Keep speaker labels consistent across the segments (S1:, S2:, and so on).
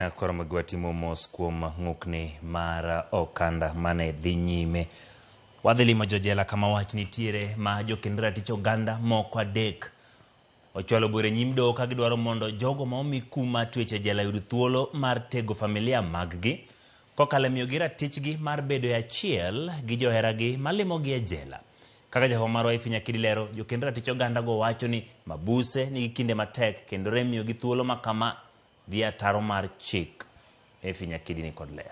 S1: Koro magwatimo mos kuom ng'ukni mar okanda mane dhi nyime. Wadhi limo jojela kama wach nitiere ma jokend ratich oganda moko adek ochwalo bure nyim doho ka gidwaro mondo jogo ma omi kum mar twech e jela yud thuolo mar tego familia mag-gi kokalo miyogi ratichgi mar bedo e achiel gi joheragi malimogi e jela. Kaka jafwambo marwa Ifinya Kidi lero, jokend ratich oganda go wacho ni mabuse nigi kinde matek kendo remiyogi thuolo ma kama dhi ataro mar chik. Ifinya Kidi ni kod ler.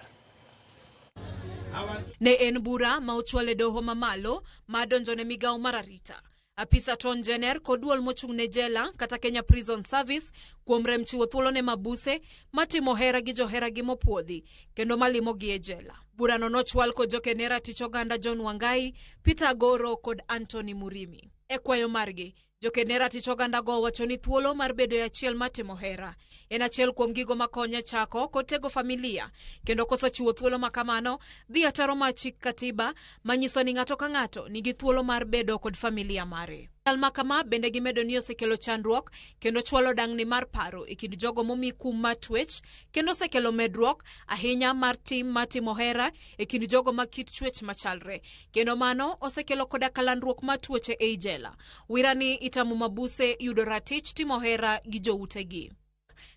S2: Ne en bura ma ochwale doho mamalo ma donjone migawo mar arita. Apisa Ton Jener kod duol mochung' ne jela kata Kenya Prison Service kuom rem chiwo thuolo ne mabuse matimo hera gi joheragi mopuodhi kendo malimogi e jela. Burano nochwal kod jokend ratich oganda John Wangai, Peter Agoro kod Anthony Murimi. E kwayo margi, jokend ratich oganda go wacho ni thuolo mar bedo e achiel matimo hera en achiel kuom gigo makonyo chako kod tego familia, kendo koso chiwo thuolo makamano dhi ataro mar chik katiba manyiso ni ng'ato ka ng'ato nigi thuolo mar bedo kod familia mare. Chal makama bende gimedo ni osekelo chandruok kendo chwalo dang'ni mar paro e kind jogo momi kum mar twech, kendo osekelo medruok ahinya mar tim matimo hera e kind jogo ma kit twech machalre, kendo mano osekelo koda kalandruok mar tuoche ei jela. Wirani itamo mabuse yudo ratich timo hera gi joutegi.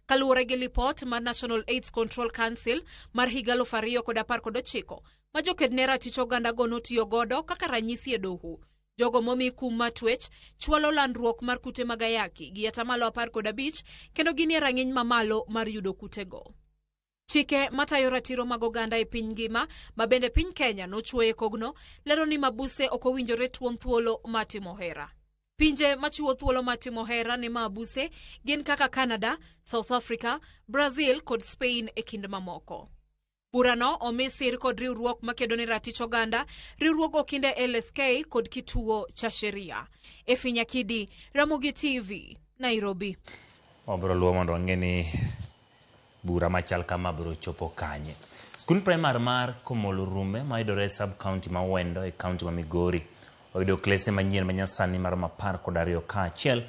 S2: Kaluwore gi lipot mar National AIDS Control Council mar higa 2019 ma joked ne ratich oganda go notiyo godo kaka ranyisi e doho, jogo momi kum mar twech chwalo landruok mar kute mag ayaki gi atamalo 15 kendo ginie rang'iny mamalo mar yudo kutego. Chike matayo ratiro mag oganda e piny ngima ma bende piny Kenya nochuoye kogno lero ni mabuse ok owinjore tuom thuolo matimo hera. Pinje machiwo thuolo matimo hera ne mabuse gin kaka Canada, South Africa, Brazil kod Spain e kind mamoko. Burano omi sir kod riwruok makedo ne ratich oganda, riwruok okinde LSK kod kituo cha sheria. Ifinya Kidi, Ramogi TV, Nairobi.
S1: Obro luwo mondo wang'e ni bura machal kama biro chopo kanye. Skul primar mar Komolo Rume ma yudore sub-county ma Wendo e county ma Migori oyudo klese manyien manyasani mar 12 ka achiel